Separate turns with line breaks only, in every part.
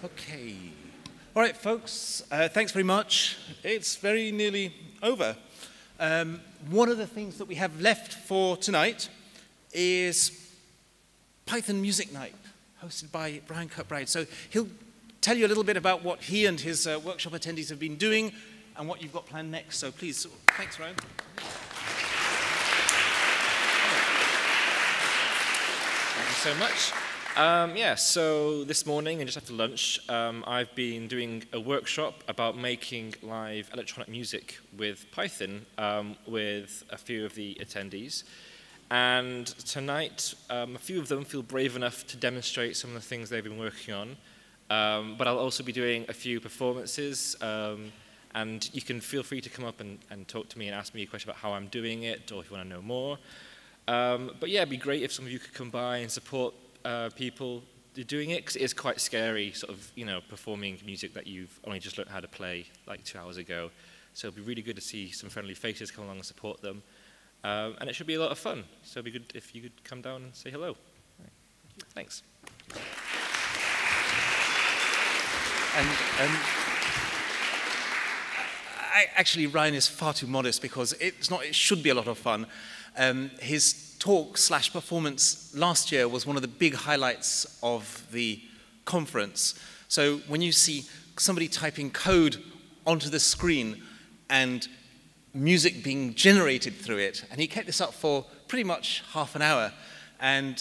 Okay. All right, folks, thanks very much. It's very nearly over. One of the things that we have left for tonight is Python Music Night, hosted by Brian Kirkbride. So he'll tell you a little bit about what he and his workshop attendees have been doing and what you've got planned next. So please, thanks, Ryan.
Thank you so much. Yeah, so this morning and just after lunch, I've been doing a workshop about making live electronic music with Python with a few of the attendees. And tonight, a few of them feel brave enough to demonstrate some of the things they've been working on. But I'll also be doing a few performances, and you can feel free to come up and talk to me and ask me a question about how I'm doing it, or if you want to know more. But yeah, it'd be great if some of you could come by and support people doing it, because it is quite scary, sort of, you know, performing music that you've only just learned how to play like 2 hours ago. So it'd be really good to see some friendly faces come along and support them. And it should be a lot of fun. So it'd be good if you could come down and say hello. Right. Thanks.
And actually, Ryan is far too modest because it's not. It should be a lot of fun. His talk/performance last year was one of the big highlights of the conference. So when you see somebody typing code onto the screen and music being generated through it, and he kept this up for pretty much half an hour, and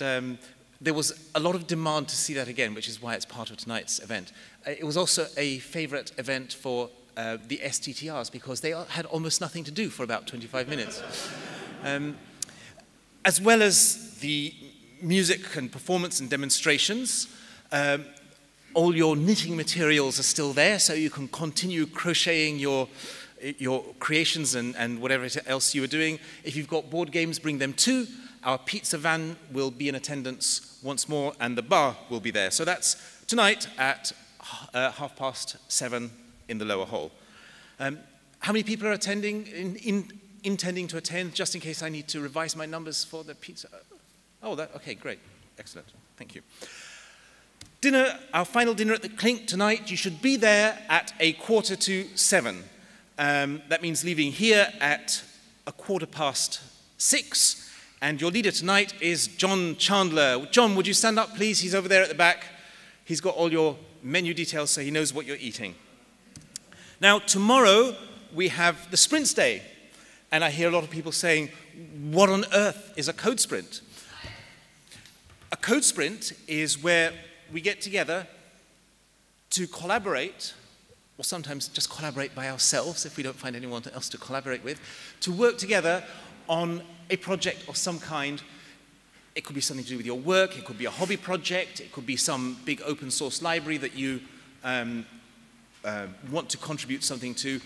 there was a lot of demand to see that again, which is why it's part of tonight's event. It was also a favorite event for the STTRs because they had almost nothing to do for about 25 minutes. As well as the music and performance and demonstrations, all your knitting materials are still there, so you can continue crocheting your creations and whatever else you were doing. If you've got board games, bring them too. Our pizza van will be in attendance once more, and the bar will be there. So that's tonight at 7:30 in the lower hall. How many people are attending, intending to attend, just in case I need to revise my numbers for the pizza? Oh, okay, great. Excellent. Thank you. Dinner, our final dinner at the Clink tonight, you should be there at 7:15. That means leaving here at 6:15. And your leader tonight is John Chandler. John, would you stand up, please? He's over there at the back. He's got all your menu details, so he knows what you're eating. Now, tomorrow, we have the Sprints Day. And I hear a lot of people saying, what on earth is a code sprint? A code sprint is where we get together to collaborate, or sometimes just collaborate by ourselves if we don't find anyone else to collaborate with, to work together on a project of some kind. It could be something to do with your work, it could be a hobby project, it could be some big open source library that you want to contribute something to.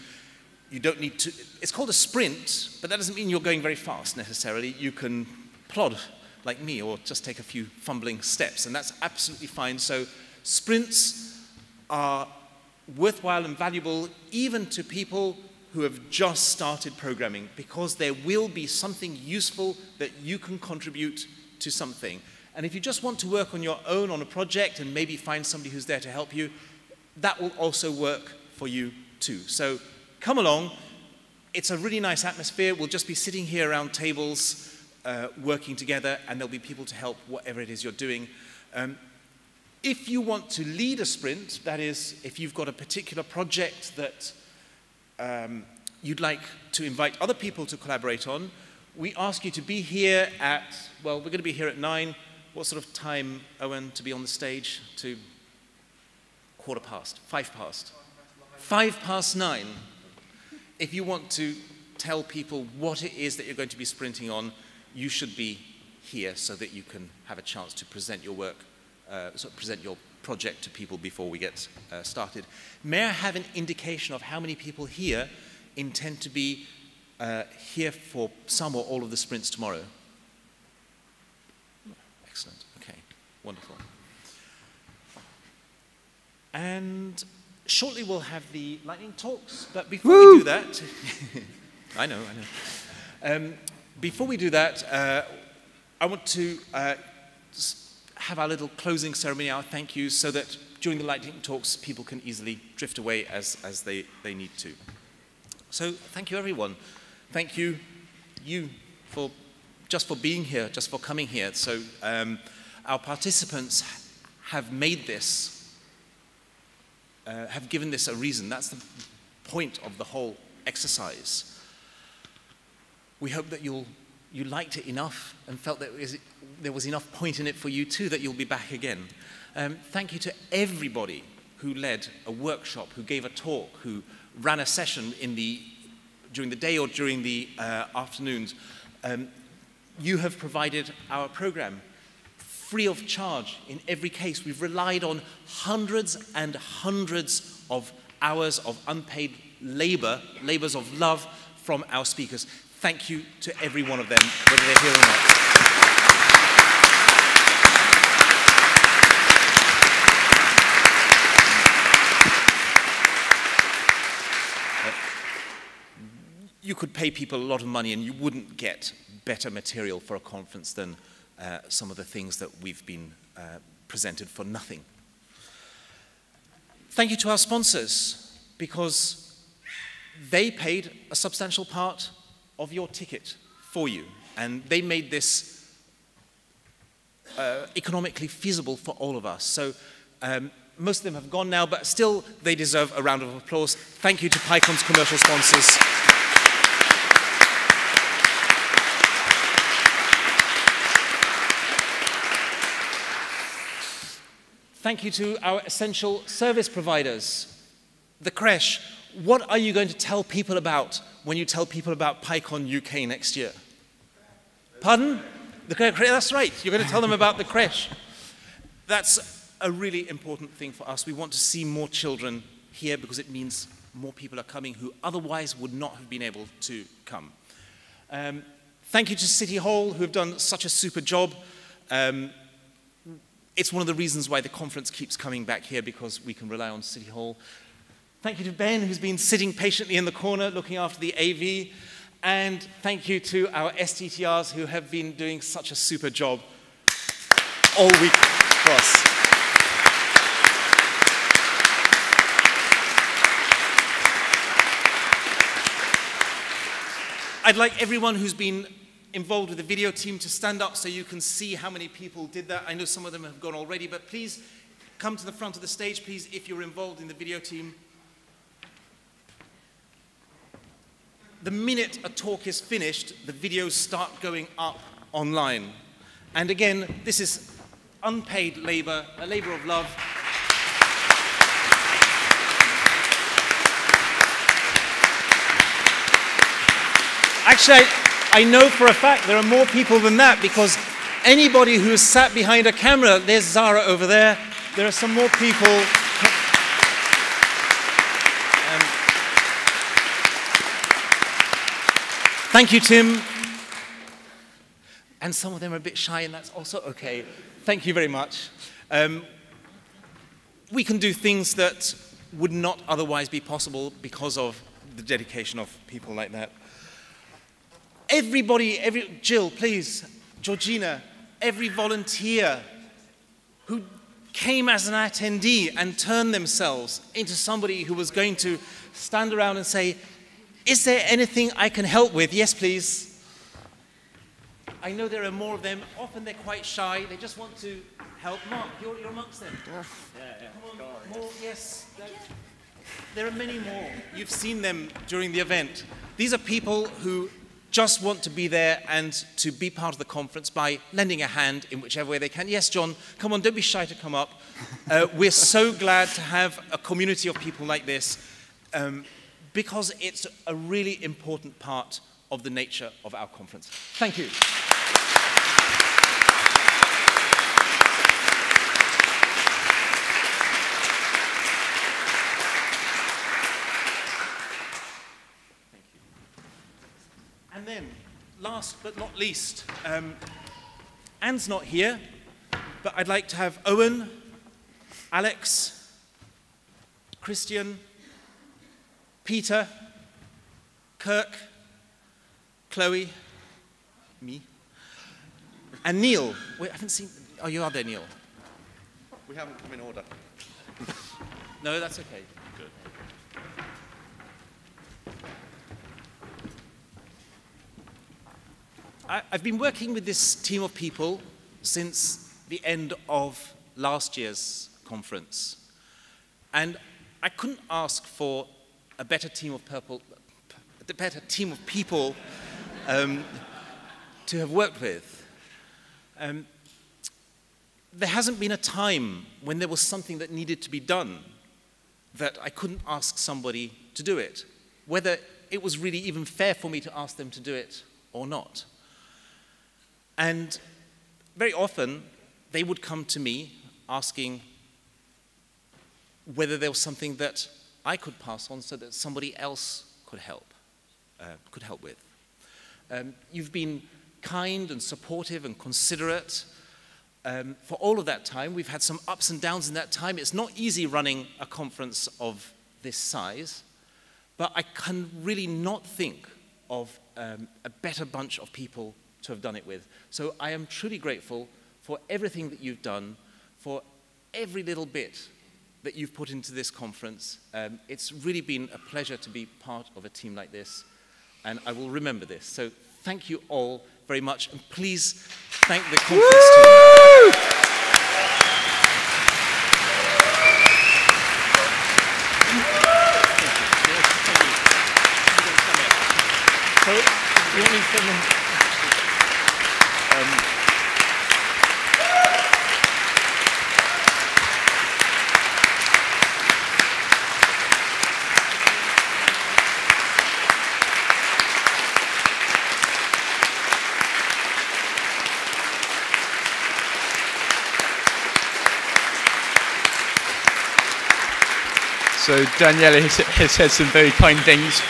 You don't need to, it's called a sprint, but that doesn't mean you're going very fast necessarily. You can plod like me or just take a few fumbling steps, and that's absolutely fine. So sprints are worthwhile and valuable even to people who have just started programming, because there will be something useful that you can contribute to something. And if you just want to work on your own on a project and maybe find somebody who's there to help you, that will also work for you too. So come along. It's a really nice atmosphere. We'll just be sitting here around tables, working together, and there'll be people to help whatever it is you're doing. If you want to lead a sprint, that is, if you've got a particular project that you'd like to invite other people to collaborate on, we ask you to be here at, well, we're going to be here at 9. What sort of time, Owen, to be on the stage? To 5:15. 9:05. If you want to tell people what it is that you're going to be sprinting on, you should be here so that you can have a chance to present your work, present your project to people before we get started. May I have an indication of how many people here intend to be here for some or all of the sprints tomorrow? Excellent. Okay. Wonderful. And shortly we'll have the lightning talks, but before we do that, I know. Before we do that, I want to have our little closing ceremony, our thank yous, so that during the lightning talks, people can easily drift away as they need to. So thank you, everyone. Thank you, for being here, just for coming here. So our participants have made this, have given this a reason. That's the point of the whole exercise. We hope that you liked it enough and felt that there was enough point in it for you too, that you'll be back again. Thank you to everybody who led a workshop, who gave a talk, who ran a session during the day or during the afternoons. You have provided our program free of charge in every case. We've relied on hundreds and hundreds of hours of unpaid labors of love from our speakers. Thank you to every one of them, whether they're here or not. You could pay people a lot of money and you wouldn't get better material for a conference than some of the things that we've been presented for nothing. Thank you to our sponsors, because they paid a substantial part of your ticket for you, and they made this economically feasible for all of us. So most of them have gone now, but still they deserve a round of applause. Thank you to PyCon's commercial sponsors. Thank you to our essential service providers. The creche, what are you going to tell people about when you tell people about PyCon UK next year? Pardon? The creche, that's right, you're going to tell them about the creche. That's a really important thing for us. We want to see more children here because it means more people are coming who otherwise would not have been able to come. Thank you to City Hall, who have done such a super job. It's one of the reasons why the conference keeps coming back here, because we can rely on City Hall. Thank you to Ben, who's been sitting patiently in the corner looking after the AV. And thank you to our STTRs, who have been doing such a super job all week for us. I'd like everyone who's been involved with the video team to stand up so you can see how many people did that. I know some of them have gone already, but please come to the front of the stage, please, if you're involved in the video team. The minute a talk is finished, the videos start going up online. And again, this is unpaid labor, a labor of love. Actually, I know for a fact there are more people than that, because anybody who has sat behind a camera, there's Zara over there, there are some more people. Thank you, Tim. And some of them are a bit shy, and that's also okay. Thank you very much. We can do things that would not otherwise be possible because of the dedication of people like that. Everybody, Jill, please, Georgina, every volunteer who came as an attendee and turned themselves into somebody who was going to stand around and say, is there anything I can help with? Yes, please. I know there are more of them. Often they're quite shy. They just want to help. Mark, you're amongst them. Yeah. Come on, more, yes. There are many more. You've seen them during the event. These are people who just want to be there and to be part of the conference by lending a hand in whichever way they can. Yes, John, come on, don't be shy to come up. We're so glad to have a community of people like this, because it's a really important part of the nature of our conference. Thank you. And then, last but not least, Anne's not here, but I'd like to have Owen, Alex, Christian, Peter, Kirk, Chloe, me, and Neil. Wait, I haven't seen, Oh, you are there, Neil.
We haven't come in order.
No, that's okay.
Good.
I've been working with this team of people since the end of last year's conference. And I couldn't ask for a better team of people to have worked with. There hasn't been a time when there was something that needed to be done that I couldn't ask somebody to do it, whether it was really even fair for me to ask them to do it or not. And very often, they would come to me asking whether there was something that I could pass on so that somebody else could help with. You've been kind and supportive and considerate for all of that time. We've had some ups and downs in that time. It's not easy running a conference of this size, but I can really not think of a better bunch of people to have done it with. So I am truly grateful for everything that you've done, for every little bit that you've put into this conference. It's really been a pleasure to be part of a team like this, and I will remember this. So thank you all very much, and please thank the conference team. So, you want me to
So Daniela has said some very kind things.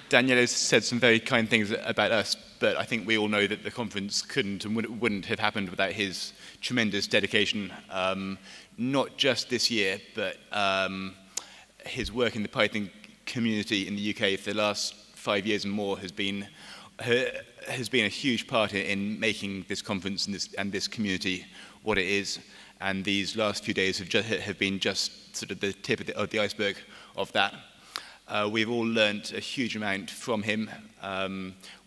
Daniela has said some very kind things about us, but I think we all know that the conference couldn't and wouldn't have happened without his tremendous dedication, not just this year, but his work in the Python community in the UK for the last 5 years and more has been a huge part in making this conference and this community what it is. And these last few days have been just sort of the tip of the iceberg of that. We've all learnt a huge amount from him.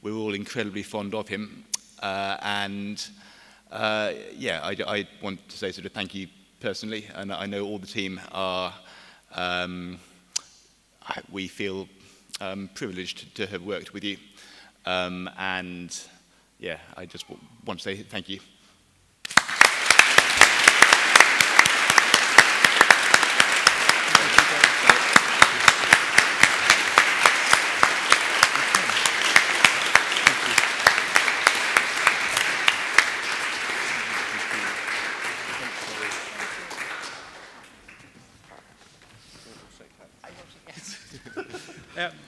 We're all incredibly fond of him. Yeah, I want to say sort of thank you personally, and I know all the team are, we feel privileged to have worked with you. And yeah, I just want to say thank you.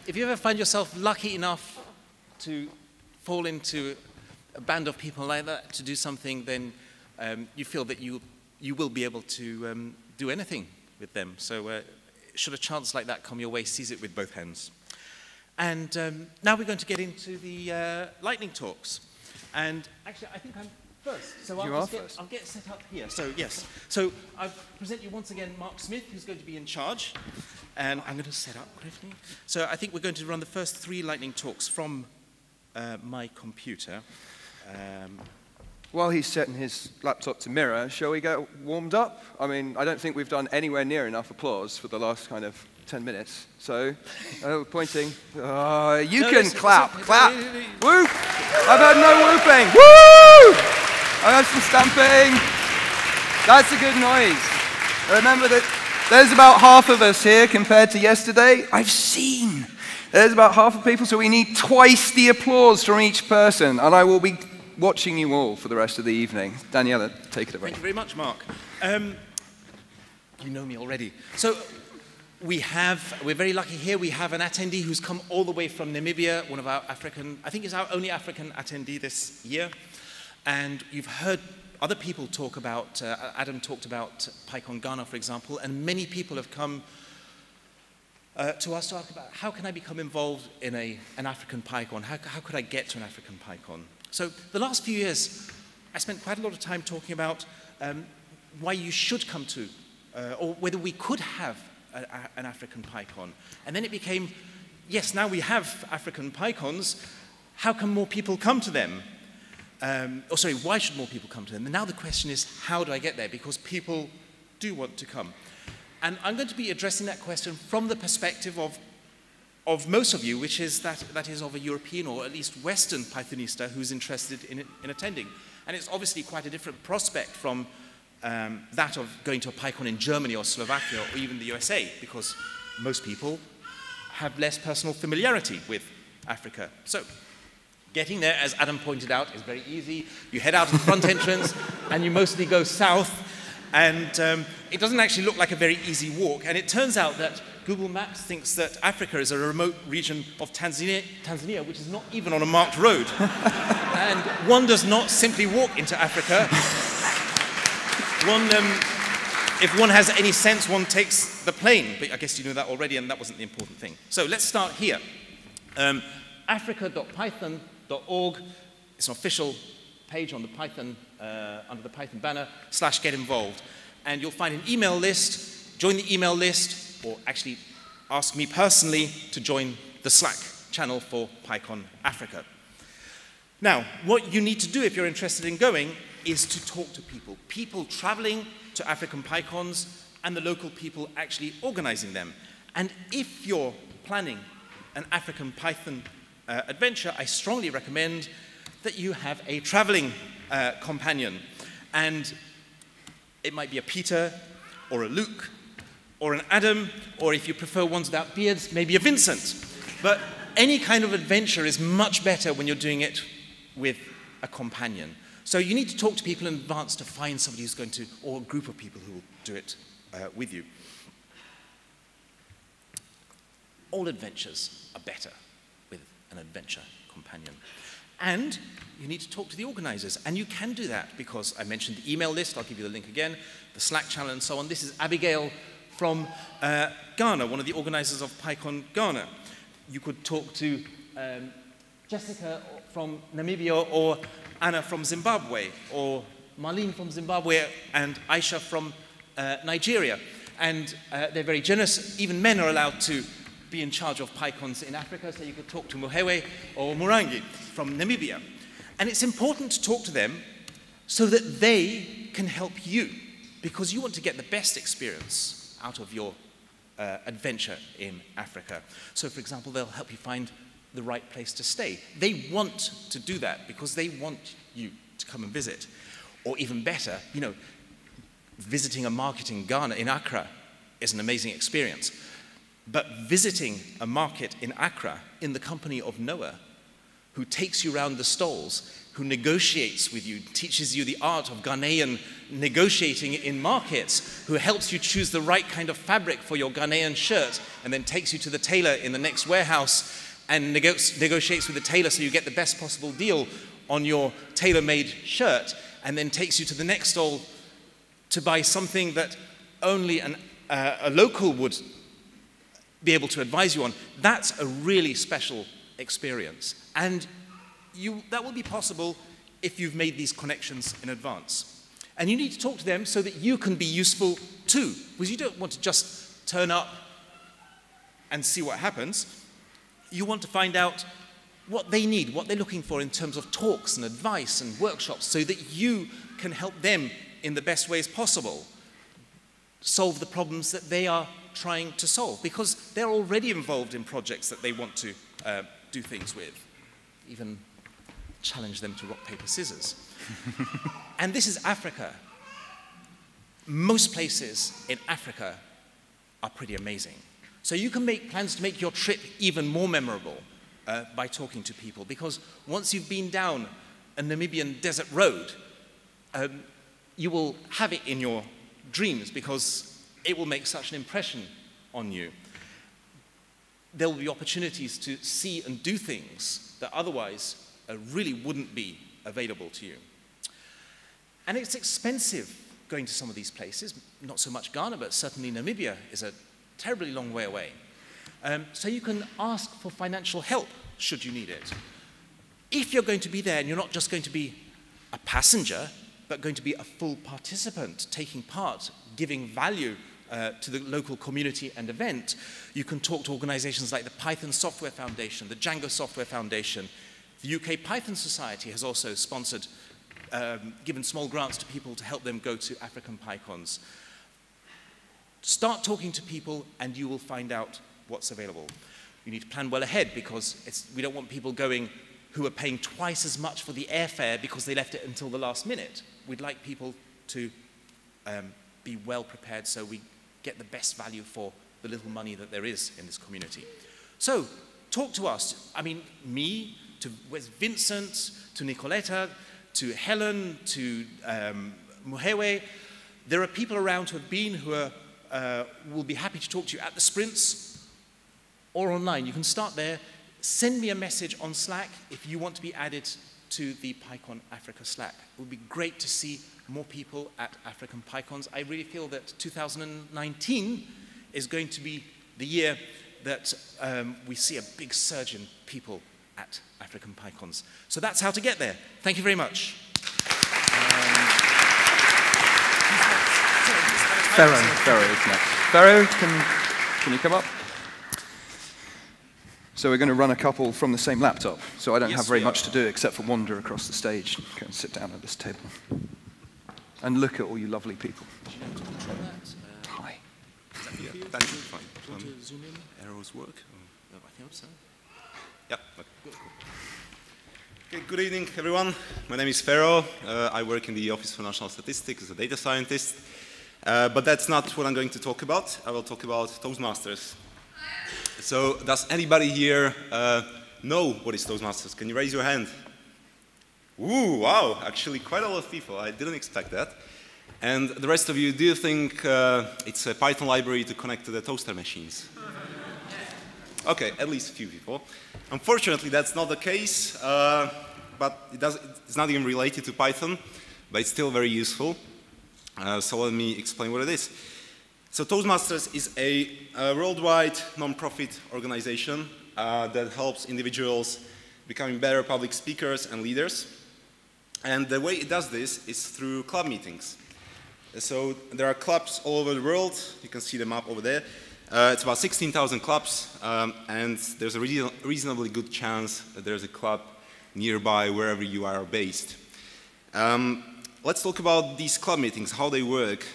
If you ever find yourself lucky enough to fall into a band of people like that, to do something, then you feel that you will be able to do anything with them. So should a chance like that come your way, seize it with both hands. And now we're going to get into the lightning talks. And actually, I think I'm first. So I'll get set up here. So yes. So I present you once again Mark Smith, who's going to be in charge. And I'm going to set up briefly. So I think we're going to run the first 3 lightning talks from my computer.
While he's setting his laptop to mirror, shall we get warmed up? I mean, I don't think we've done anywhere near enough applause for the last kind of 10 minutes. So, pointing. You can clap. Clap. Whoop. I've heard no whooping. Woo! I heard some stamping. That's a good noise. Remember that there's about half of us here compared to yesterday. I've seen. There's about half of people, so we need twice the applause from each person. And I will be watching you all for the rest of the evening. Daniela, take it away.
Thank you very much, Mark. You know me already. So we're very lucky here. We have an attendee who's come all the way from Namibia, one of our African, I think it's our only African attendee this year. And you've heard other people talk about, Adam talked about PyCon Ghana, for example, and many people have come to us to ask about how can I become involved in an African PyCon? How could I get to an African PyCon? So the last few years, I spent quite a lot of time talking about why you should come to, or whether we could have an African PyCon. And then it became, yes, now we have African PyCons, how can more people come to them? Why should more people come to them? And now the question is, how do I get there? Because people do want to come. And I'm going to be addressing that question from the perspective of most of you, which is that is of a European or at least Western Pythonista who's interested in attending. And it's obviously quite a different prospect from that of going to a PyCon in Germany or Slovakia or even the USA, because most people have less personal familiarity with Africa. So getting there, as Adam pointed out, is very easy. You head out of the front entrance and you mostly go south. And it doesn't actually look like a very easy walk. And it turns out that Google Maps thinks that Africa is a remote region of Tanzania, which is not even on a marked road. And one does not simply walk into Africa. If one has any sense, one takes the plane. But I guess you knew that already, and that wasn't the important thing. So let's start here. Africa.python.org. It's an official page on the Python, under the Python banner, /get involved. And you'll find an email list, join the email list, or actually ask me personally to join the Slack channel for PyCon Africa. Now, what you need to do if you're interested in going is to talk to people. People traveling to African PyCons and the local people actually organizing them. And if you're planning an African Python adventure, I strongly recommend that you have a traveling companion. And it might be a Peter, or a Luke, or an Adam, or if you prefer ones without beards, maybe a Vincent. But any kind of adventure is much better when you're doing it with a companion. So you need to talk to people in advance to find somebody who's going to, or a group of people who will do it with you. All adventures are better with an adventure companion. And you need to talk to the organizers. And you can do that because I mentioned the email list. I'll give you the link again, the Slack channel and so on. This is Abigail from Ghana, one of the organizers of PyCon Ghana. You could talk to Jessica from Namibia, or Anna from Zimbabwe, or Marlene from Zimbabwe, and Aisha from Nigeria. And they're very generous. Even men are allowed to be in charge of PyCons in Africa, so you could talk to Muhewe or Murangi from Namibia. And it's important to talk to them so that they can help you, because you want to get the best experience out of your adventure in Africa. So, for example, they'll help you find the right place to stay. They want to do that because they want you to come and visit. Or even better, you know, visiting a market in Ghana, in Accra, is an amazing experience. But visiting a market in Accra in the company of Noah, who takes you around the stalls, who negotiates with you, teaches you the art of Ghanaian negotiating in markets, who helps you choose the right kind of fabric for your Ghanaian shirt, and then takes you to the tailor in the next warehouse and negotiates with the tailor so you get the best possible deal on your tailor-made shirt, and then takes you to the next stall to buy something that only a local would be able to advise you on. That's a really special experience. And that will be possible if you've made these connections in advance. And you need to talk to them so that you can be useful too, because you don't want to just turn up and see what happens. You want to find out what they need, what they're looking for in terms of talks and advice and workshops, so that you can help them in the best ways possible solve the problems that they are trying to solve, because they're already involved in projects that they want to do things with. Even challenge them to rock, paper, scissors. And this is Africa. Most places in Africa are pretty amazing. So you can make plans to make your trip even more memorable by talking to people, because once you've been down a Namibian desert road, you will have it in your dreams, because it will make such an impression on you. There will be opportunities to see and do things that otherwise really wouldn't be available to you. And it's expensive going to some of these places. Not so much Ghana, but certainly Namibia is a terribly long way away. So you can ask for financial help should you need it. If you're going to be there and you're not just going to be a passenger, but going to be a full participant, taking part, giving value to the local community and event, you can talk to organizations like the Python Software Foundation, the Django Software Foundation. The UK Python Society has also sponsored, given small grants to people to help them go to African PyCons. Start talking to people and you will find out what's available. You need to plan well ahead because we don't want people going who are paying twice as much for the airfare because they left it until the last minute. We'd like people to be well prepared so we get the best value for the little money that there is in this community. So, talk to us. I mean, me, to Vincent, to Nicoletta, to Helen, to Muhewe. There are people around who have been, who will be happy to talk to you at the sprints or online. You can start there. Send me a message on Slack if you want to be added to the PyCon Africa Slack. It would be great to see more people at African PyCons. I really feel that 2019 is going to be the year that we see a big surge in people at African PyCons. So that's how to get there. Thank you very much.
Ferro is next. Ferro, can you come up? So we're going to run a couple from the same laptop, so I don't have very much to do except for wander across the stage, go and sit down at this table, and look at all you lovely people. Hi.
Yeah, that's fine. Do you want to zoom in? Arrows work?
I think so.
Yeah. Okay, good evening, everyone. My name is Ferro. I work in the Office for National Statistics as a data scientist. But that's not what I'm going to talk about. I will talk about Toastmasters. So, does anybody here know what is Toastmasters? Can you raise your hand? Ooh, wow, actually quite a lot of people. I didn't expect that. And the rest of you, do you think it's a Python library to connect to the toaster machines? Okay, at least a few people. Unfortunately, that's not the case, but it's not even related to Python, but it's still very useful. So let me explain what it is. So Toastmasters is a worldwide non-profit organization that helps individuals becoming better public speakers and leaders. And the way it does this is through club meetings. So there are clubs all over the world. You can see them up over there. It's about 16,000 clubs, and there's a reasonably good chance that there's a club nearby wherever you are based. Let's talk about these club meetings, how they work.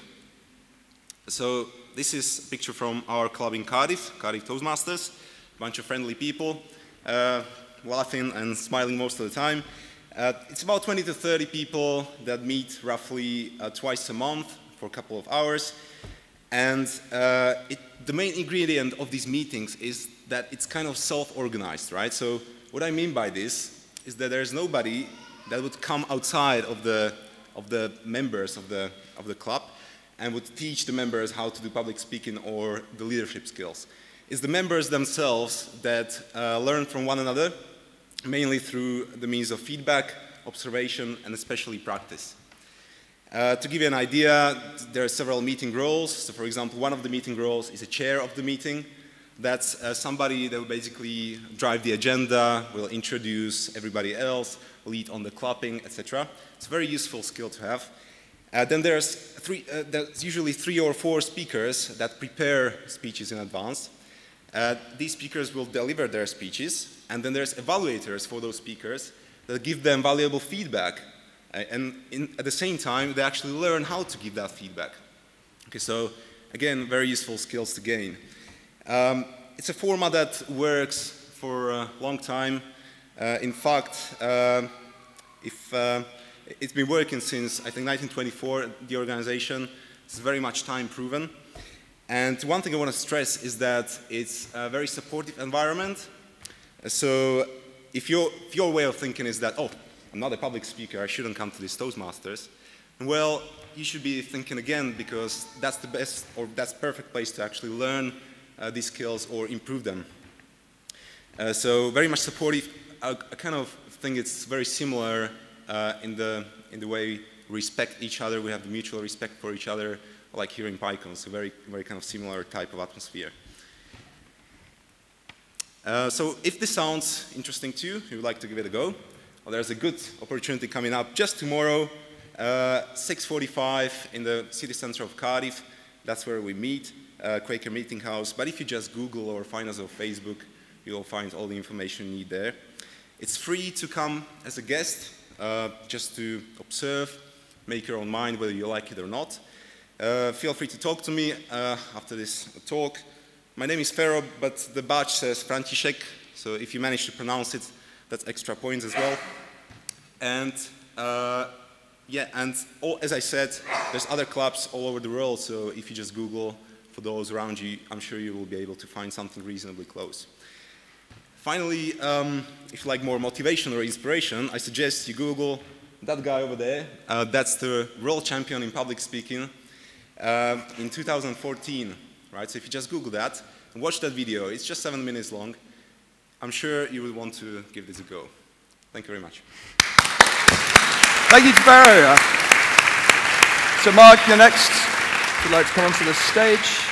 So this is a picture from our club in Cardiff Toastmasters, a bunch of friendly people, laughing and smiling most of the time. It's about 20 to 30 people that meet roughly twice a month for a couple of hours. And the main ingredient of these meetings is that it's kind of self-organized, right? So what I mean by this is that there's nobody that would come outside of the members of the club and would teach the members how to do public speaking or the leadership skills. It's the members themselves that learn from one another, mainly through the means of feedback, observation, and especially practice. To give you an idea, there are several meeting roles. So for example, one of the meeting roles is a chair of the meeting. That's somebody that will basically drive the agenda, will introduce everybody else, lead on the clapping, etc. It's a very useful skill to have. Then there's usually 3 or 4 speakers that prepare speeches in advance. These speakers will deliver their speeches, and then there's evaluators for those speakers that give them valuable feedback. And at the same time, they actually learn how to give that feedback. Okay, so again, very useful skills to gain. It's a format that works for a long time. In fact, it's been working since, I think, 1924, the organization. It's very much time proven. And one thing I want to stress is that it's a very supportive environment. So if your way of thinking is that, oh, I'm not a public speaker, I shouldn't come to these Toastmasters, well, you should be thinking again, because that's the best, or that's the perfect place to actually learn these skills or improve them. So very much supportive. I kind of think it's very similar in the way we respect each other. We have the mutual respect for each other, like here in PyCon. So very kind of similar type of atmosphere. So if this sounds interesting to you, you would like to give it a go, well, there's a good opportunity coming up just tomorrow, 6:45 in the city center of Cardiff. That's where we meet, Quaker Meeting House. But if you just Google or find us on Facebook, you'll find all the information you need there. It's free to come as a guest, just to observe, make your own mind whether you like it or not. Feel free to talk to me after this talk. My name is Fero, but the badge says Franciszek, so if you manage to pronounce it, that's extra points as well. And yeah, and as I said, there's other clubs all over the world, so if you just Google for those around you, I'm sure you will be able to find something reasonably close. Finally, if you like more motivation or inspiration, I suggest you Google that guy over there. That's the world champion in public speaking in 2014. Right? So if you just Google that and watch that video, it's just 7 minutes long. I'm sure you will want to give this a go. Thank you very much.
Thank you to Fero. So Mark, you're next. If you'd like to come onto the stage.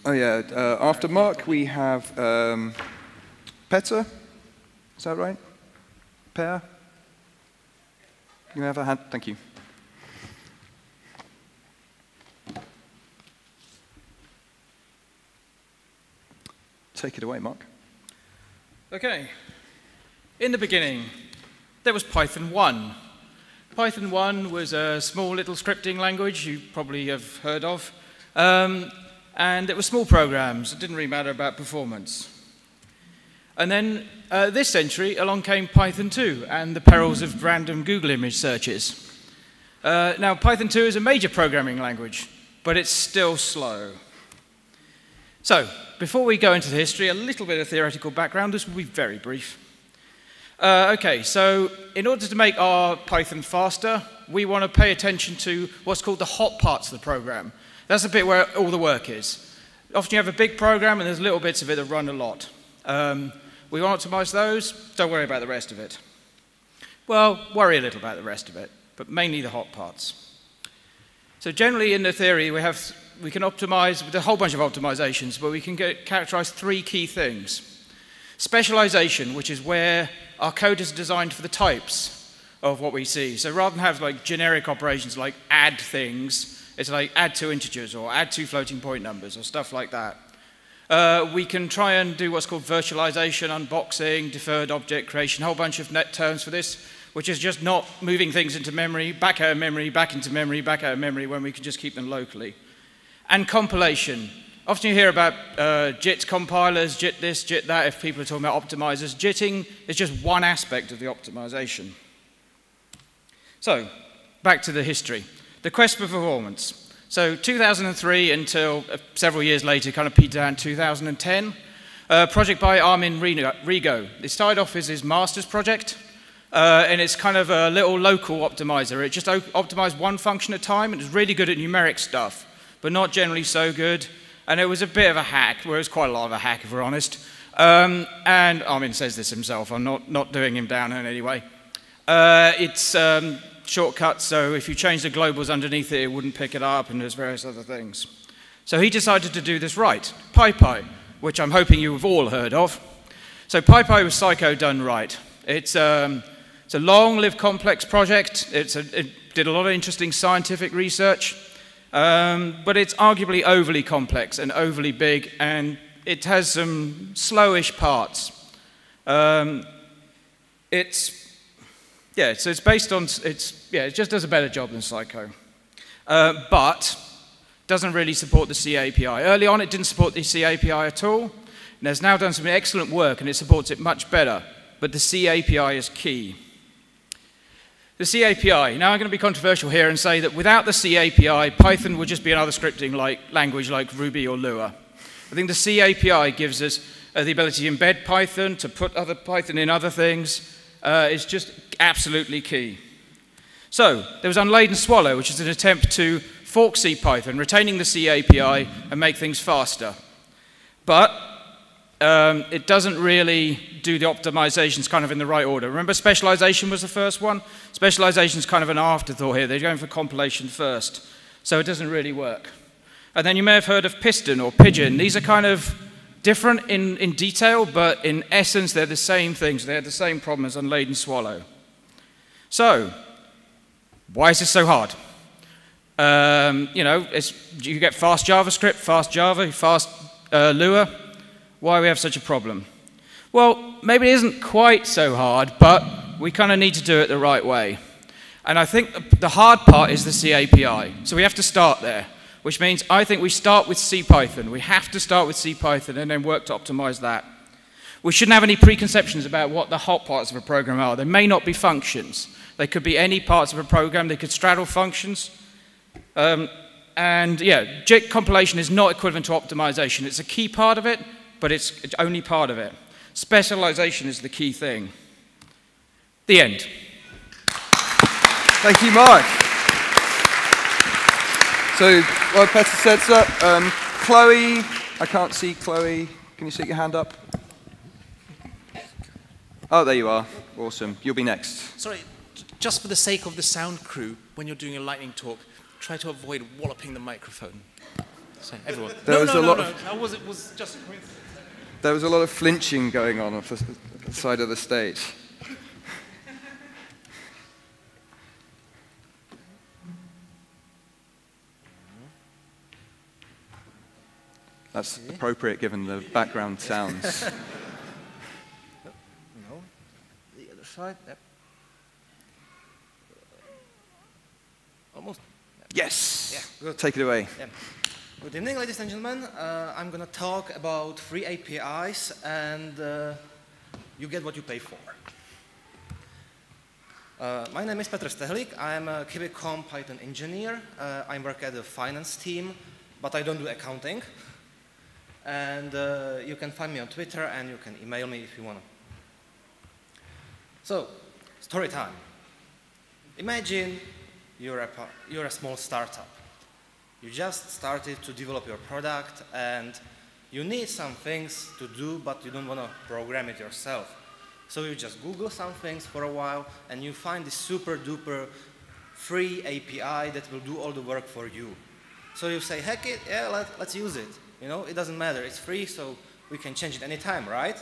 Oh yeah, after Mark we have Petter, is that right? Per? You have a hand, thank you. Take it away, Mark.
Okay. In the beginning, there was Python 1. Python 1 was a small little scripting language you probably have heard of. And it was small programs. It didn't really matter about performance. And then this century, along came Python 2 and the perils of random Google image searches. Now, Python 2 is a major programming language, but it's still slow. So, before we go into the history, a little bit of theoretical background. This will be very brief. Okay, so in order to make our Python faster, we want to pay attention to what's called the hot parts of the program. That's the bit where all the work is. Often you have a big program and there's little bits of it that run a lot. We want to optimize those, don't worry about the rest of it. Well, worry a little about the rest of it, but mainly the hot parts. So generally in the theory we can optimize with a whole bunch of optimizations, but we can characterize 3 key things. Specialization, which is where our code is designed for the types of what we see. So rather than have like generic operations like add things, it's like add 2 integers or add 2 floating point numbers or stuff like that. We can try and do what's called virtualization, unboxing, deferred object creation, a whole bunch of net terms for this, which is just not moving things into memory, back out of memory, back into memory, back out of memory when we can just keep them locally. And compilation. Often you hear about JIT compilers, JIT this, JIT that, if people are talking about optimizers. JITting is just one aspect of the optimization. So, back to the history. The quest for performance. So 2003 until several years later, kind of petered out in 2010. A project by Armin Rigo. It started off as his master's project, and it's kind of a little local optimizer. It just optimized one function at a time, and it was really good at numeric stuff, but not generally so good. And it was a bit of a hack, well, it was quite a lot of a hack, if we're honest. And Armin says this himself, I'm not doing him down in any way. It's shortcuts, so if you change the globals underneath it, it wouldn't pick it up, and there's various other things. So he decided to do this right, PyPy, which I'm hoping you've all heard of. So PyPy was Psycho done right. It's a long-lived complex project. It did a lot of interesting scientific research, but it's arguably overly complex and overly big, and it has some slowish parts. Yeah, so it's based on, it just does a better job than Psycho. But doesn't really support the C API. Early on, it didn't support the C API at all. And has now done some excellent work, and it supports it much better. But the C API is key. The C API. Now I'm going to be controversial here and say that without the C API, Python would just be another scripting language like Ruby or Lua. I think the C API gives us the ability to embed Python, to put other Python in other things. It's just absolutely key. So there was Unladen Swallow, which is an attempt to fork C Python, retaining the C API and make things faster. But it doesn't really do the optimizations kind of in the right order. Remember specialization was the first one? Specialization is kind of an afterthought here. They're going for compilation first. So it doesn't really work. And then you may have heard of piston or pigeon. These are kind of different in detail, but in essence, they're the same things. They have the same problem as unlaid and swallow. So, why is this so hard? You know, you get fast JavaScript, fast Java, fast Lua. Why we have such a problem? Well, maybe it isn't quite so hard, but we kind of need to do it the right way. And I think the hard part is the C API. So we have to start there, which means I think we start with CPython. We have to start with CPython and then work to optimize that. We shouldn't have any preconceptions about what the hot parts of a program are. They may not be functions. They could be any parts of a program. They could straddle functions. And yeah, JIT compilation is not equivalent to optimization. It's a key part of it, but it's only part of it. Specialization is the key thing. The end.
Thank you, Mark. So, well, Petter said so. Chloe, I can't see Chloe. Can you stick your hand up? Oh, there you are. Awesome. You'll be next.
Sorry, just for the sake of the sound crew, when you're doing a lightning talk, try to avoid walloping the microphone. So, everyone. It was just a coincidence.
There was a lot of flinching going on the side of the stage. That's appropriate given the background sounds.
No, the other side. Yep. Almost.
Yes.
Yeah. Good.
Take it away.
Yeah. Good evening, ladies and gentlemen. I'm going to talk about free APIs, and you get what you pay for. My name is Petr Stehlik. I'm a KiwiCom Python engineer. I work at the finance team, but I don't do accounting. And you can find me on Twitter, and you can email me if you want to. So, story time. Imagine you're a small startup. You just started to develop your product, and you need some things to do, but you don't want to program it yourself. So you just Google some things for a while, and you find this super duper free API that will do all the work for you. So you say, heck it, yeah, let's use it. You know, it doesn't matter. It's free, so we can change it anytime, right?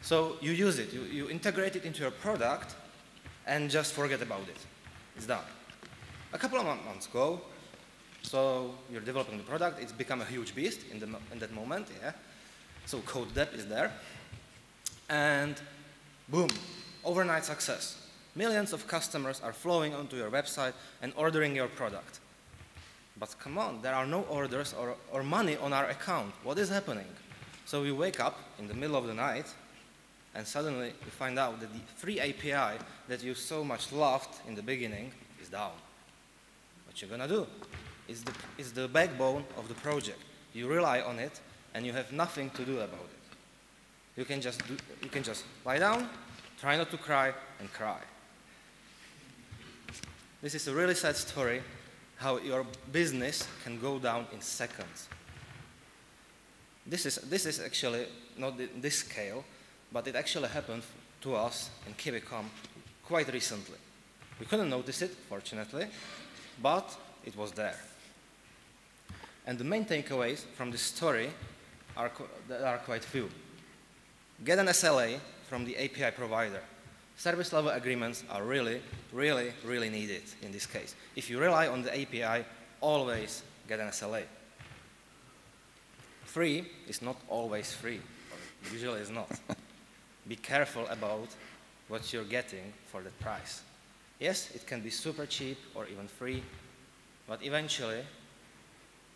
So you use it. You integrate it into your product, and just forget about it. It's done. A couple of months ago, so you're developing the product. It's become a huge beast in that moment, yeah. So code depth is there. And boom, overnight success. Millions of customers are flowing onto your website and ordering your product. But come on, there are no orders or money on our account. What is happening? So we wake up in the middle of the night, and suddenly we find out that the free API that you so much loved in the beginning is down. What you're gonna do is the backbone of the project. You rely on it, and you have nothing to do about it. You can just lie down, try not to cry, and cry. This is a really sad story, how your business can go down in seconds. This is actually not this scale, but it actually happened to us in KiwiCom quite recently. We couldn't notice it, fortunately, but it was there. And the main takeaways from this story are quite few. Get an SLA from the API provider. Service level agreements are really, really, really needed in this case. If you rely on the API, always get an SLA. Free is not always free, or usually is not. Be careful about what you're getting for that price. Yes, it can be super cheap or even free, but eventually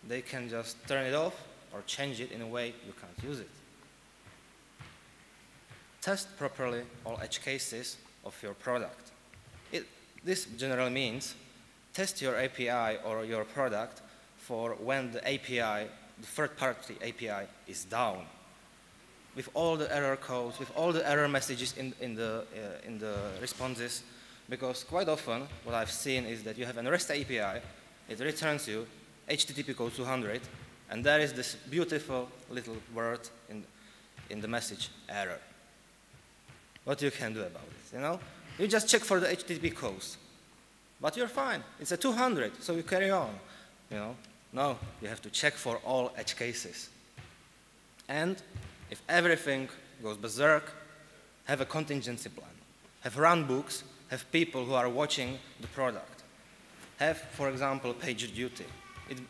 they can just turn it off or change it in a way you can't use it. Test properly all edge cases of your product. This generally means test your API or your product for when the API, the third-party API, is down. With all the error codes, with all the error messages in the responses, because quite often what I've seen is that you have a REST API, it returns you HTTP code 200, and there is this beautiful little word in the message error. What you can do about it, you know? You just check for the HTTP codes. But you're fine. It's a 200, so you carry on, you know? No, you have to check for all edge cases. And if everything goes berserk, have a contingency plan. Have run books, have people who are watching the product. Have, for example, PagerDuty.